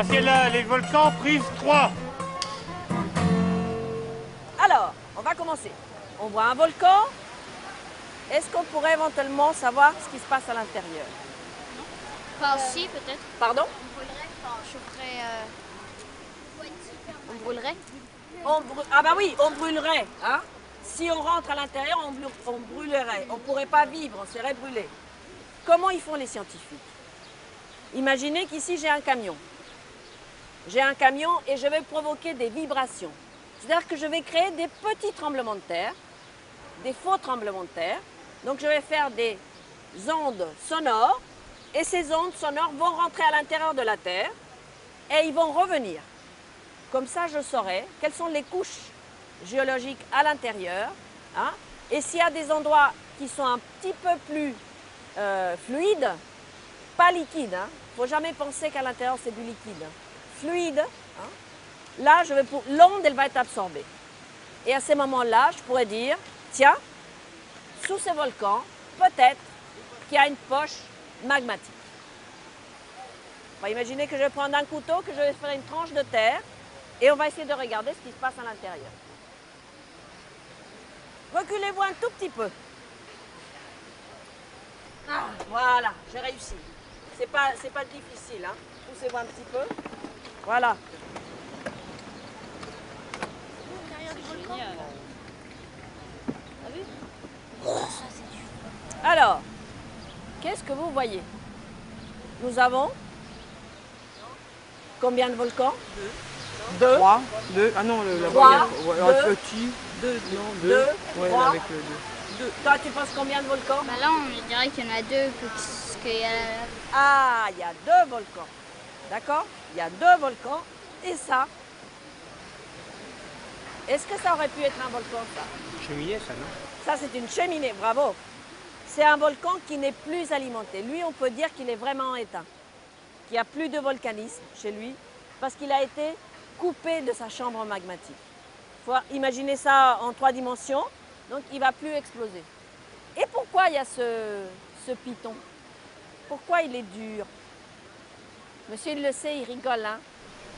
Passez là, les volcans, prise 3. Alors, on va commencer. On voit un volcan. Est-ce qu'on pourrait éventuellement savoir ce qui se passe à l'intérieur? Enfin, si, peut-être. Pardon? On brûlerait, enfin, chaufferait. On brûlerait. Ah bah oui, on brûlerait. Hein? Si on rentre à l'intérieur, on brûlerait. On ne pourrait pas vivre, on serait brûlé. Comment ils font les scientifiques? Imaginez qu'ici j'ai un camion. J'ai un camion et je vais provoquer des vibrations. C'est-à-dire que je vais créer des petits tremblements de terre, des faux tremblements de terre. Donc je vais faire des ondes sonores et ces ondes sonores vont rentrer à l'intérieur de la Terre et ils vont revenir. Comme ça, je saurai quelles sont les couches géologiques à l'intérieur. Hein, et s'il y a des endroits qui sont un petit peu plus fluides, pas liquides, hein, il ne faut jamais penser qu'à l'intérieur c'est du liquide. Fluide, hein, là, l'onde, elle va être absorbée. Et à ces moments-là, je pourrais dire, tiens, sous ces volcans, peut-être qu'il y a une poche magmatique. On va imaginer que je vais prendre un couteau, que je vais faire une tranche de terre, et on va essayer de regarder ce qui se passe à l'intérieur. Reculez-vous un tout petit peu. Ah, voilà, j'ai réussi. C'est pas difficile, hein. Poussez-vous un petit peu. Voilà. Alors, qu'est-ce que vous voyez? Nous avons combien de volcans? Deux. 3, 2, ah non, la Trois, voyage, deux, petit, 2, non, 2, deux, ouais, trois. avec le 2. Toi, tu penses combien de volcans? Bah là, on dirait qu'il y en a deux, parce qu'il y a... Ah, il y a deux volcans. D'accord? Il y a deux volcans. Et ça, est-ce que ça aurait pu être un volcan, ça? Cheminée, ça, non? Ça, c'est une cheminée, bravo. C'est un volcan qui n'est plus alimenté. Lui, on peut dire qu'il est vraiment éteint. Qu'il n'y a plus de volcanisme chez lui, parce qu'il a été coupé de sa chambre magmatique. Il faut imaginer ça en 3 dimensions, donc il ne va plus exploser. Et pourquoi il y a ce piton? Pourquoi il est dur? Monsieur, il le sait, il rigole, hein?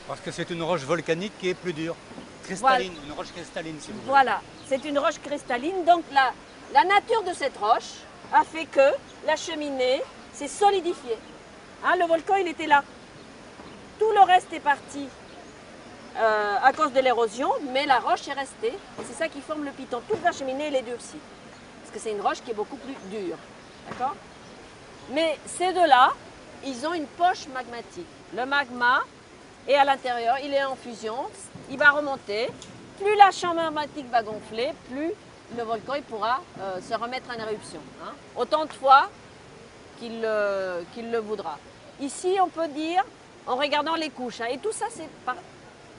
Parce que c'est une roche volcanique qui est plus dure. Cristalline, une roche cristalline si vous voulez. Voilà, c'est une roche cristalline. Donc la nature de cette roche a fait que la cheminée s'est solidifiée. Hein, le volcan, il était là. Tout le reste est parti à cause de l'érosion, mais la roche est restée. Et c'est ça qui forme le piton. Toute la cheminée, elle est durcie. Parce que c'est une roche qui est beaucoup plus dure. D'accord? Mais ces deux-là, ils ont une poche magmatique. Le magma est à l'intérieur, il est en fusion, il va remonter. Plus la chambre magmatique va gonfler, plus le volcan il pourra se remettre en éruption. Hein, autant de fois qu'il le voudra. Ici, on peut dire, en regardant les couches, hein, et tout ça, c'est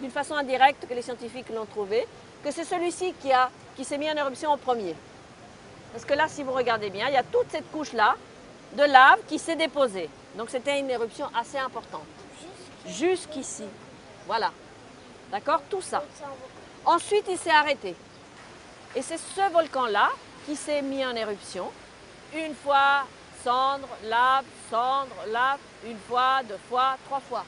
d'une façon indirecte que les scientifiques l'ont trouvé, que c'est celui-ci qui s'est mis en éruption en premier. Parce que là, si vous regardez bien, il y a toute cette couche-là de lave qui s'est déposée. Donc c'était une éruption assez importante. Jusqu'ici. Voilà. D'accord? Tout ça. Ensuite, il s'est arrêté. Et c'est ce volcan-là qui s'est mis en éruption. Une fois, cendre, lave, une fois, 2 fois, 3 fois.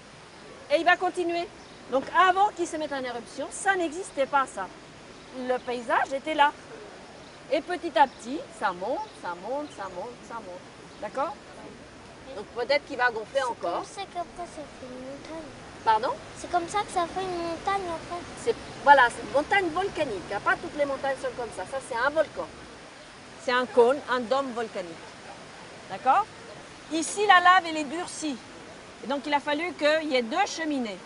Et il va continuer. Donc avant qu'il se mette en éruption, ça n'existait pas, ça. Le paysage était là. Et petit à petit, ça monte, ça monte, ça monte, ça monte. D'accord? Donc peut-être qu'il va gonfler encore. C'est comme ça que ça fait une montagne. Pardon? C'est comme ça que ça fait une montagne après. Voilà, c'est une montagne volcanique. Hein. Pas toutes les montagnes sont comme ça. Ça, c'est un volcan. C'est un cône, un dôme volcanique. D'accord? Ici, la lave, elle est durcie. Et donc, il a fallu qu'il y ait 2 cheminées.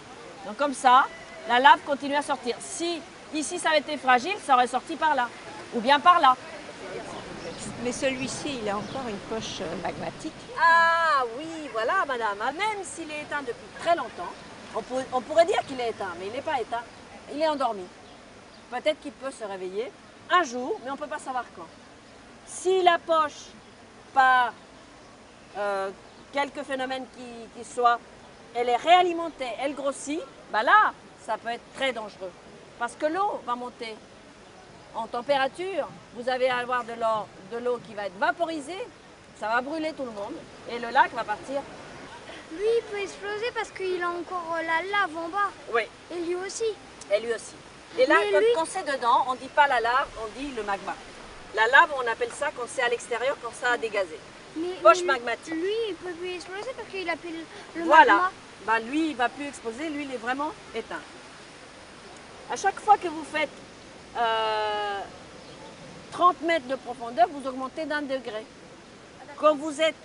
Donc, comme ça, la lave continue à sortir. Si ici, ça avait été fragile, ça aurait sorti par là. Ou bien par là. Mais celui-ci, il a encore une poche magmatique. Ah oui, voilà, madame. Même s'il est éteint depuis très longtemps, on pourrait dire qu'il est éteint, mais il n'est pas éteint. Il est endormi. Peut-être qu'il peut se réveiller un jour, mais on ne peut pas savoir quand. Si la poche, par quelques phénomènes qui soient, elle est réalimentée, elle grossit, bah là, ça peut être très dangereux. Parce que l'eau va monter en température, vous allez avoir de l'eau qui va être vaporisée, ça va brûler tout le monde, et le lac va partir Lui, il peut exploser parce qu'il a encore la lave en bas. Oui, Et lui aussi. et lui aussi. Et là, Mais lui- quand c'est dedans, on ne dit pas la lave, on dit le magma. La lave, on appelle ça quand c'est à l'extérieur, quand ça a dégazé. Poche lui- magmatique. Lui, il peut plus exploser parce qu'il a plus le Voilà. magma. Ben, lui, il ne va plus exploser, lui, il est vraiment éteint. À chaque fois que vous faites 30 mètres de profondeur, vous augmentez d'1 degré. Quand vous êtes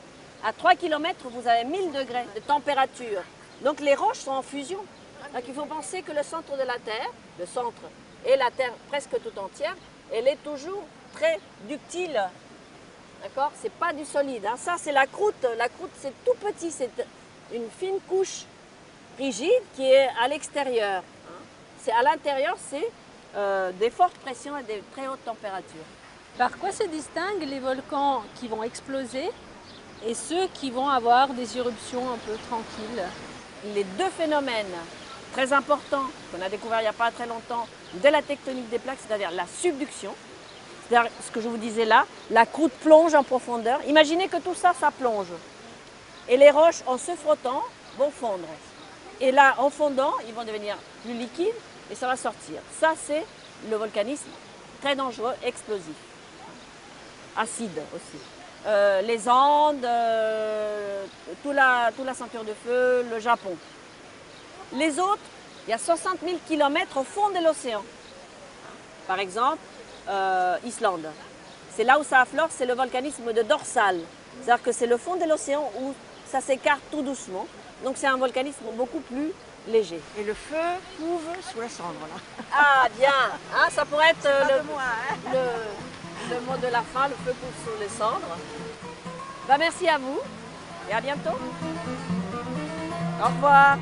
à 3 km, vous avez 1000 degrés de température. Donc les roches sont en fusion. Donc il faut penser que le centre de la Terre, le centre et la Terre presque tout entière, elle est toujours très ductile. D'accord? C'est pas du solide. Hein. Ça, c'est la croûte. La croûte, c'est tout petit. C'est une fine couche rigide qui est à l'extérieur. Hein. C'est à l'intérieur, c'est des fortes pressions et des très hautes températures. Par quoi se distinguent les volcans qui vont exploser et ceux qui vont avoir des éruptions un peu tranquilles? Les deux phénomènes très importants qu'on a découverts il n'y a pas très longtemps de la tectonique des plaques, c'est-à-dire la subduction, c'est-à-dire ce que je vous disais là, la croûte plonge en profondeur. Imaginez que tout ça, ça plonge. Et les roches, en se frottant, vont fondre. Et là, en fondant, ils vont devenir plus liquides et ça va sortir. Ça, c'est le volcanisme très dangereux, explosif. Acide aussi. Les Andes, toute la ceinture de feu, le Japon. Les autres, il y a 60 000 km au fond de l'océan. Par exemple, Islande. C'est là où ça affleure, c'est le volcanisme de dorsal. C'est-à-dire que c'est le fond de l'océan où ça s'écarte tout doucement. Donc c'est un volcanisme beaucoup plus léger. Et le feu couve sous la cendre, là. Ah bien, hein, ça pourrait être Pas de moi, hein. le mot de la fin, le feu couve sous les cendres. Bah, merci à vous et à bientôt. Au revoir.